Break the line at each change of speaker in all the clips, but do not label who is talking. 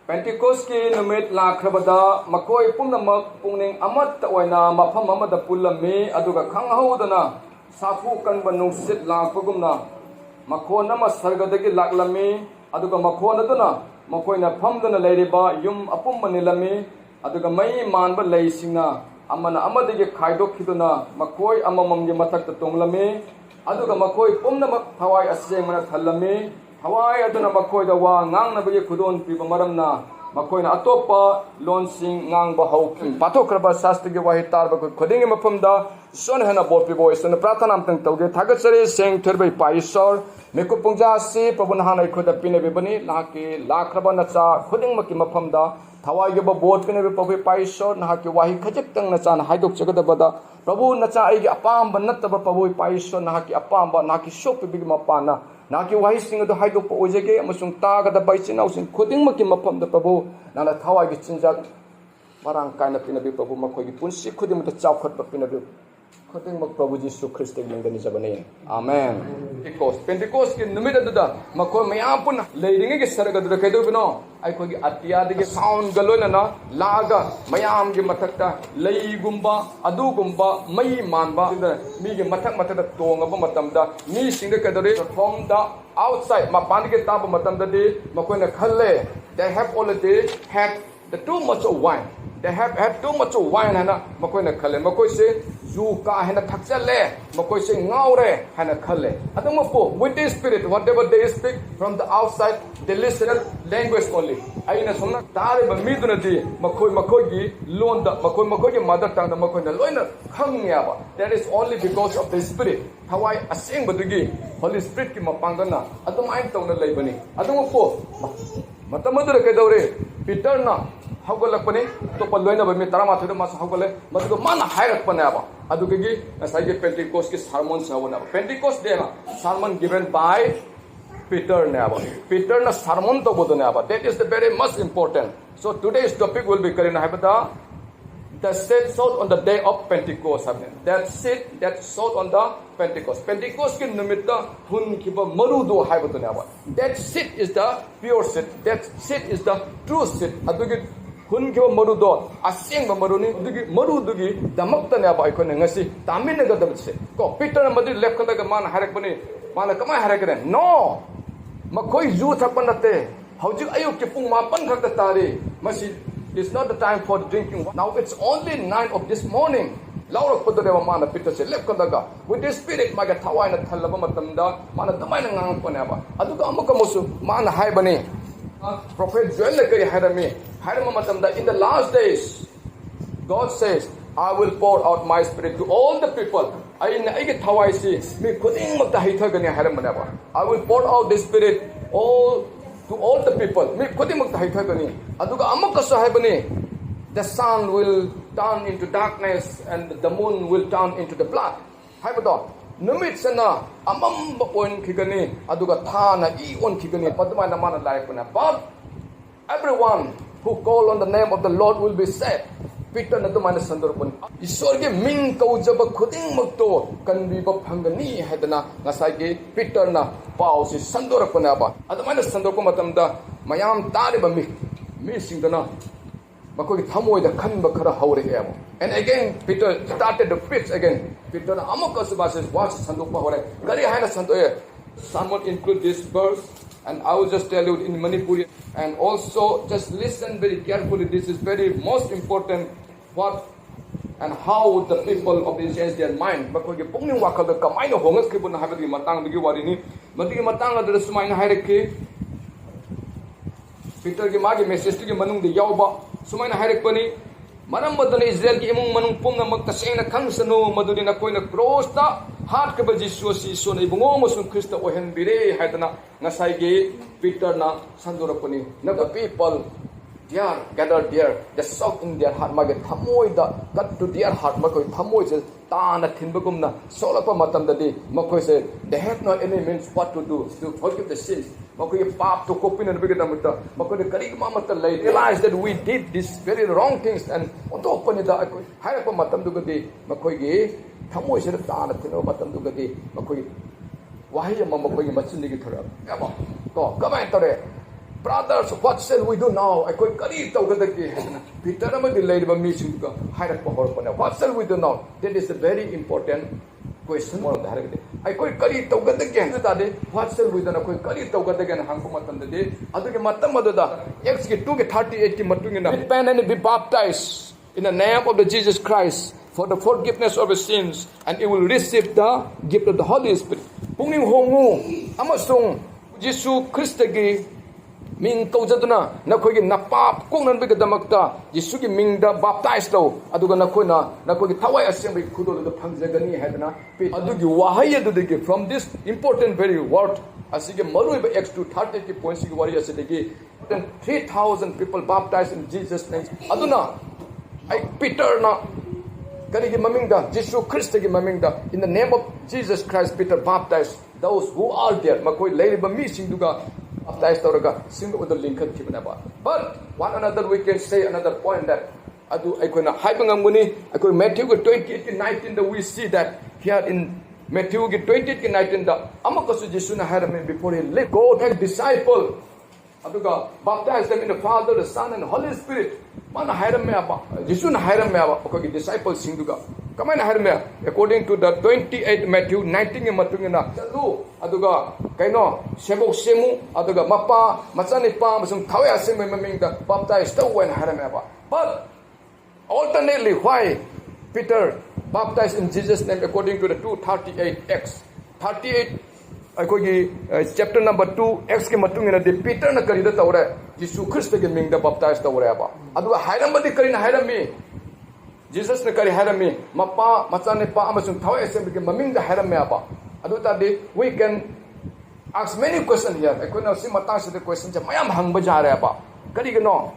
Pentecost ki numit lakrabada makoi pumnamak pungning amat oina mafam amada pulami aduga khanghaudana sapu kanba nungsit lakpagumna makona ma sargadagi laklami aduga makona duna makoina phamdana leiriba yum apum manilami aduga mai manba leisingna amana amadagi khaidok khiduna makoi amamamgi mathakta tonglami aduga makoi pumnamak thawai asengmana thallami Hawaii aduna makoida wa ngang na bagi khudon piba maramna makoina atopa lonsing ngang ba hauki patokraba sastigi wahi tarba khudingi mafamda son hena bol pibo isna prathana amtang tawge thagatsare seng thirbai paisor meko pungja si prabhu hana ikhoda pine bebani laki lakraba nacha khuding maki mafamda thawai ge ba bot pine be pabe paisor na ki wahi khajik tang nacha na haidok chagada bada prabhu nacha ai ge apam banataba pabu paisor na ki apam ba na ki shop bigi mapana Naki wahising ado haidok po ojege amasung taga da baisin ausing khuding maki mafam da Prabhu nana thawai gi chinjak marang kaina pinabi Prabhu makhoi gi punsi khuding mata chawkhat ba pinabi khuding mak Prabhu Jisu Christ ge mengani jabane amen Pentecost ki numit adu makhoi mayam pun leiring ge sarga du kaido bino ai khoi gi atia de ge sound galona na laga mayam ge mathakta leigumba adu gumba mai manba mi ge mathak mathak tongaba matamda mi sing de kadore from the outside mapan ge tab matamda de makoina khalle they have already had the too much of wine they have had too much of wine hana makoina khalle makoi se zu ka hena thakchale makoi se ngaure hana khalle adama po with the spirit whatever they speak from the outside they listen language only aina somna tare ba miduna di makoi gi lon da makoi gi mother tongue da makoi na loina khangya ba that is only because of the spirit hawai asing badugi holy spirit ki mapangana adamai tawna leibani adama po matamadu ke daure peter na haugalakpani to palloina ba mi tarama thida mas haugale madu mana hairak panaba adugigi asai Pentecost ki sermon sawana Pentecost day na sermon given by Peter naba Peter na sermon to bodonaba that is the very most important so today's topic will be karina habata the seed sowed on the day of Pentecost that seed that sowed on the Pentecost ki nimitta hun kiba marudu haibatu that seed is the pure seed that seed is the true seed adugi hun kiba marudo asing ba maruni adugi marudugi damakta ne ba ikone ngasi tamin ga dabse ko Peter na madu left kanda ga man harak bani mana kamai harak ne no makoi ju thakpanate hauji ayuk ki pung mapan khakta tare masi it's not the time for drinking now it's only 9 of this morning Laura Podoreva mana Peter se left kanda with the spirit maga thawai na thalaba matamda mana damai na ngang panaba aduga amaka musu mana hai bani prophet Joel kari harami harama matamda in the last days God says I will pour out my spirit to all the people aina ige thawai si mi khuding makta haitha gani haramana I will pour out the spirit to all the people mi khuding makta haitha gani aduga amaka sahibani the sun will turn into darkness and the moon will turn into the blood haibado numit sana amam on khigani aduga thana I on khigani padma na mana life na but everyone who call on the name of the Lord will be saved Peter na dumana sandorpon isor ge ming kaujaba khuding makto kanbi ba phangani hadana ngasai ge Peter na pau si sandorpona ba adumana sandorko matamda mayam tare ba mi singdana makoi thamoi da khanba khara haure emo and again Peter started to preach again Peter na amaka subas watch sandokpa hore kari haina sandoye someone include this verse and I will just tell you in Manipuri and also just listen very carefully this is very most important what and how the people of the change their mind makoi ge pungning wakal da kamaina hongas kibun habagi matang digi warini madigi matang da sumaina haireke Peter ge magi message ge manung de yawba sumaina hairekpani manam badana Israel ki imung manung pumna makta sengna khangsano maduri na koina cross ta hat ka baji sosi sonai bungo masun Krista ohen bire haidana ngasai ge Peter na sandorapani na the people they are gathered there the shock in their heart mage thamoi da cut to their heart makoi thamoi je ta na thinbagumna solapa matam da de makoi se they have no any means what to do to forgive the sins makoi pap to kopin na bigada mutta makoi karigma matta lai realize that we did this very wrong things and oto opani da akoi haira matam du gade makoi ge thamoi se ta na thino matam du gade makoi wahi ma makoi machin gi thora aba ko kamai tore Brothers, what shall we do now? I could kari tawgadagi. Peter amadi lady ba mission ka hire pa. What shall we do now? That is a very important question. I could kari tawgadagi. What shall we do? I could kari tawgadagi and hangumatan de. Aduki matamada. X get 2:38 matungina. Repent and be baptized in the name of the Jesus Christ for the forgiveness of his sins, and it will receive the gift of the Holy Spirit. Pungning hongu amasung Jesus Christagi Ming Kaujaduna, Nakogi Napap, Kunan Bigadamakta, Yisuki Mingda baptized though, Aduganakuna, Nakogi Tawai Assembly Kudo, the Panzagani Hadana, Adugi Wahaya Dudigi, from this important very word, as you Maru X2 30 points, warriors at the gate, 3,000 people baptized in Jesus' name. Aduna, I Peter na. Kanigi Mamingda, Jesus Christagi Mamingda, in the name of Jesus Christ, Peter baptized those who are there. Makoi Lady Bami Sinduga. But one another we can say another point that Matthew 28:19 that we see that here in Matthew 28:19 that Amakasu Jesuna had before he let go and disciple baptize them in the Father, the Son, and the Holy Spirit. Mana Hiram Jesuna Hiram disciples Sinduga. Come on, Hiram, according to the 28 Matthew 19 Matungina, Aduga, Kaino, Shebo Semu, Aduga Mapa, Masanipa, some Tawaya Semi the baptized still when Hiram. But alternately, why Peter baptized in Jesus' name according to the 2:38 38 chapter number 2 X ke matungina de Peter na karida tawre Jesus Christ ke ming da baptized tawre aba adu hairam badi karina hairam me Jesus na kari hairam me mapa machane pa amasung thawai assembly ke maming da hairam me aba adu ta de we can ask many questions here ekona si matang se de question ja mayam hangba ja re aba kari ke no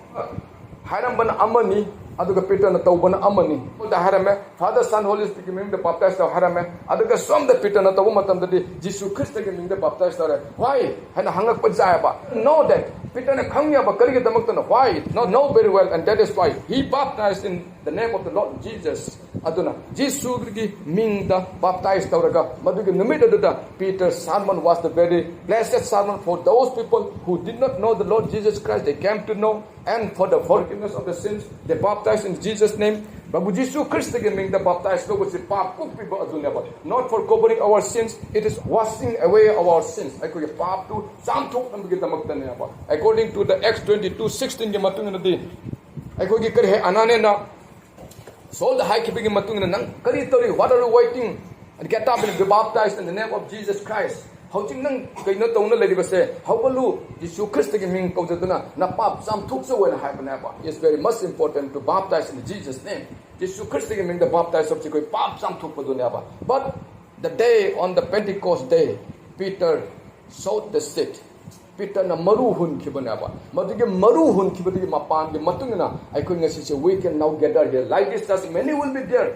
hairam ban amani aduga Peter na tawbana amani da harame Father, Son, Holy Spirit ming the baptized of harame aduga som the Peter na tawu matam de Jesus Christ ke ming the baptized are why hana hangak pa jaya ba know that Peter na khangya ba kari ke damak na why know very well, and that is why he baptized in the name of the Lord Jesus aduna Jesus ki ming the baptized tawraga maduga numid adada Peter's sermon was the very blessed sermon for those people who did not know the Lord Jesus Christ. They came to know, and for the forgiveness of the sins they baptized in Jesus' name. Babu Jesus Christ again the baptized not for covering our sins, it is washing away our sins. According to the Acts 22:16 so the high keeping what are you waiting? And get up and be baptized in the name of Jesus Christ. How do you know the lady say, how will you Jesus Christ mean na pap some took so when happen? It's very much important to baptize in Jesus' name. Jesus Christ mean the baptize of the pap some took. But the day on the Pentecost day, Peter sowed the seed. Peter na maruhun kibanaba. Maduge maruhun kibadi mapan de matungna. I couldn't say we can now gather here. Like this, as many will be there.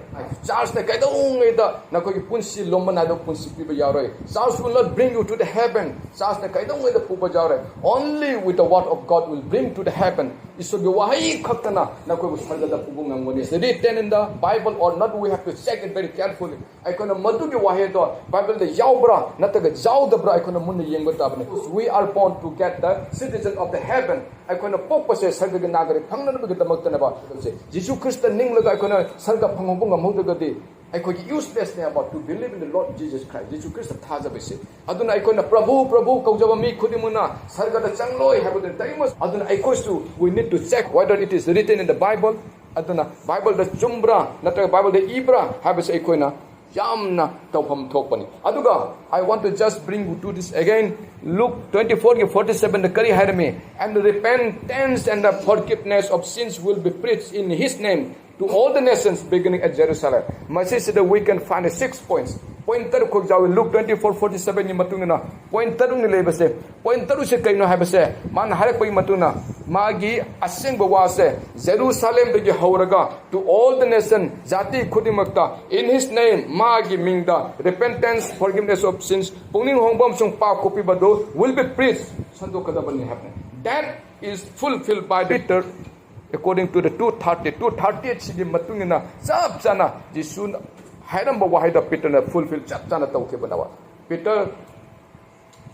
Charles na kaidong ida na kogi punsi lomana do punsi piba yare. Charles will not bring you to the heaven. Charles na kaidong ida puba jare. Only with the word of God will bring to the heaven. Iso wahi khatana na kogi usmanda da pubungang one is written in the Bible or not. We have to check it very carefully. I couldn't maduge wahi do Bible the yaubra not the jaw the bra. I couldn't muni yengotabne. We are born to get the citizen of the heaven. I couldn't purpose sarga nagari pangna bigata magtanaba. Jesus Christ ning I couldn't sarga pangabunga mudagadi. I could useless about to believe in the Lord Jesus Christ. Jesus Christ Tazabisi. Aduna I couldn't Prabhu Kaujavami Kudimuna Sarga the Changloi have the Timus. Aduna I to we need to check whether it is written in the Bible. Aduna Bible the Chumbra, not the Bible the Ibra have a Koina. Yamna tawham thokpani. Aduga, I want to just bring you to this again. Luke 24:47 the kari harme and the repentance and the forgiveness of sins will be preached in his name to all the nations beginning at Jerusalem. Message that we can find 6 points. Point taru ko jaw Luke 24:47 ni matungna. Point taru ni lebase. Point taru se kaino habase. Man harak pai matuna. Magi aseng bawase Jerusalem bege hauraga to all the nation jati khudimakta in his name magi mingda repentance forgiveness of sins pungning hongbam sung pa kopi bado will be preached. Sando kada bani happen. That is fulfilled by Peter according to the 2:38 sigi matungina sab sana jisun Hairam bawa haida Peter na fulfill chapter na tauke banawa. Peter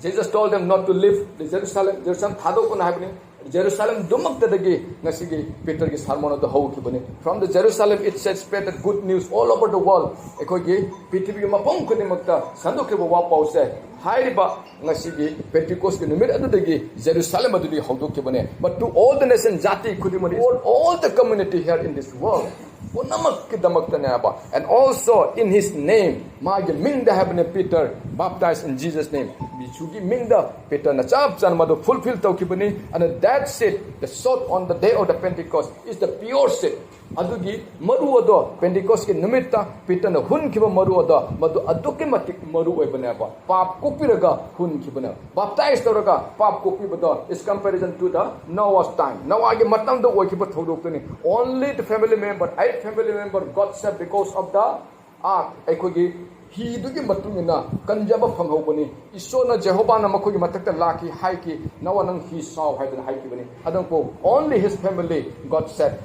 Jesus told them not to leave the Jerusalem thadokuna haibani. Jerusalem dumaktadagi ngasigi Peter gi sermon the hawkibani. From the Jerusalem it said spread the good news all over the world. Ekogi pithibigi mapong khudimakta sandokiba wa pause hairiba ngasigi Pentecost ki numit adudagi Jerusalem adudi hawdokibane. But to all the nation jati khudimani, all the community here in this world, and also in his name, Magi Mingda Habne Peter baptized in Jesus' name. Bichugi Mingda Peter Nachab Sanmado fulfilled Tokibani, and that's it. The salt on the day of the Pentecost is the pure seed. Adugi Maruado Pentecost ki Numita Peter na Hun Kiba Maruada, Madu Aduki Matik Maru Ebanaba, Pap Kupiraga Hun Kibana. Baptized Toraga, Pap Kupibada is comparison to the Noah's time. Now I get Matam the Wakiba Todokani. Only the family member, 8 family member got saved because of the ark. Ekogi he do give Matungina, Kanjaba Pangobani, Isona Jehovah Namakogi Mataka Laki, Haiki, no one he saw had an Haiki. Adonko, only his family got saved.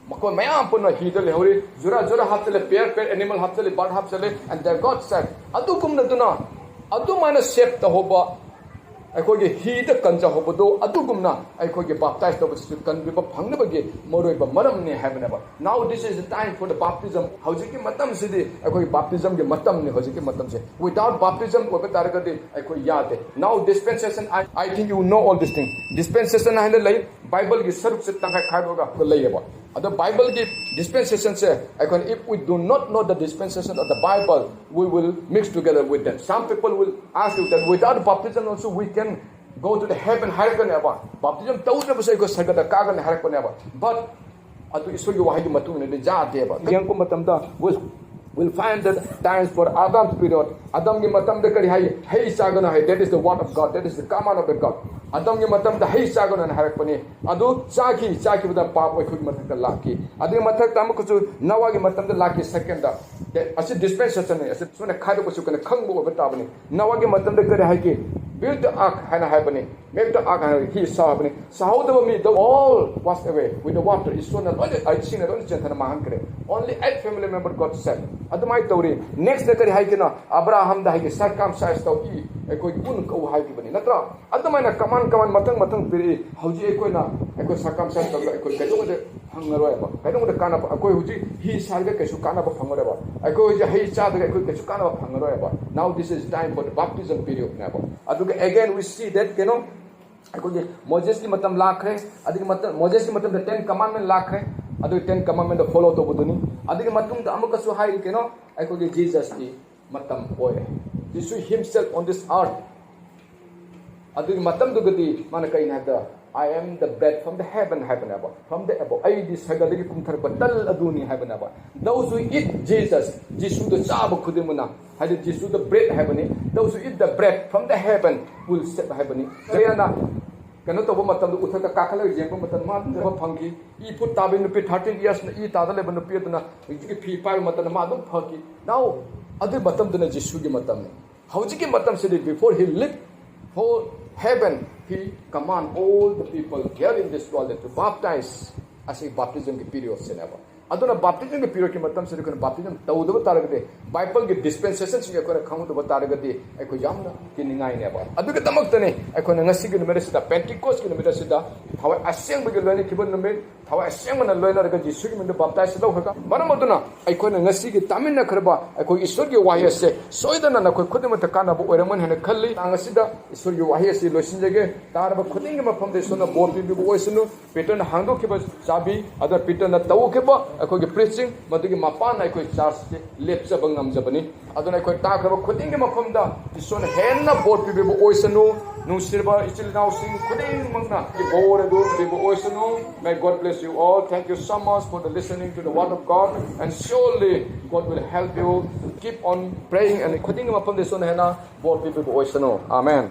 Mako mayam puna hidal hori zura hapsele pair animal hapsele bird hapsele and they got said adu kum na duna adu mana shape ta hoba aikoge hida kanja hobado adu gumna aikoge baptized to su kan bi phangna bage moroi ba maram ne habenaba. Now this is the time for the baptism. Hojiki matam sidi aikoge baptism ge matam ne hojiki matam se without baptism ko taragade aiko yade. Now dispensation I think you know all this thing. Dispensation hande lai Bible ge sarup se tangai khaiboga ko layeba. The Bible give dispensation say, if we do not know the dispensation of the Bible, we will mix together with them. Some people will ask you that without baptism also we can go to the heaven. Baptism but we'll find that times for Adam's period. Adam ki matam de kari hai sagana hai. That is the word of God. That is the command of the God. Adam ki matam de hai sagana na harakpani. Adu chaki bada pap oi khud matak da laki. Adu matak tam ko chu nawa ki matam de laki second da. Asi dispensation ne. Asi sune khadu ko chu kana khangbo bata bani. Nawa ki matam de kari hai ki build the ark hana hai bani. Make the ark he saw bani. Sahoda me the all washed away with the water. Is so na I seen it only jentana mahan kare. Only 8 family member got saved. Adumai Tori. Next day haikina Abraham the hike circumcised of E. A koi un ko haikibani. Natra. Adumai kaman matang piri. Hauji ekoina. Eko circumcised of a koi kadung de hangaroeba. Kadung de kanap a koi huji he salga kesukana of hangareba. A koi he chad a koi kesukana of hangaroeba. Now this is time for the baptism period. Again we see that Moses ki matam lakre. Moses ki matam the 10 commandment lakre. Adu 10 commandment the follow to buduni. Adu matum the amakasu hai keno. I could get Jesus ki matam oy. Jesus himself on this earth. Adu matam dugati manakai nada. I am the bread from the heaven above. From the above. I this hagadiki kumthar batal aduni heaven above. Those who eat Jesus the chabu kudimuna. Had Jesus the bread heavenly. Those who eat the bread from the heaven will set heavenly. Cannot over Matan Utaka Kakala, Jampo Matan never punky. He put Tabin to pay 13 years and eat other level of Pietana, P5 Matanamado punky. Now, other Matam than a Jesugi Matam. Haujiki Matam said it before he lived for heaven, he command all the people here in this world to baptize as a baptism period of Seneva. Aduna baptism ke period ke matam se kon baptism tawdu taragde Bible ke dispensation se ko khamu to taragde ai ko yamna ki ningai ne ba adu ke tamak tane ai ko ngasi ke numero sida Pentecost ke numero sida thawa asyang bege lani kibon number thawa asyang man loina ra ji su ke mun baptize lo ka maram aduna ai ko ngasi ke tamin na kharba ai ko ishwar ke wahya se soidana na ko khudma ta kana bo oraman hene khalli angasida ishwar ke wahya se losin jage tar ba khuding ma pham de sona bor bi bo oisunu peton hangdo ke ba sabi adar peton na taw ke ba अकोगे preaching मधुगे मापान आई कोई charge के lapse बंगम जबनी अदुना कोई ताकरब खुदिंगे मफमदा इसन हेन्ना bore पिबे ओइसनु नुसिरबा इचिल नाउसिंग खुदिंग मंगना कि bore दु पिबे ओइसनु. May God bless you all. Thank you so much for the listening to the word of God, and surely God will help you keep on praying and खुदिंगे मफम देसन हेना बोर पिबे ओइसनु. Amen.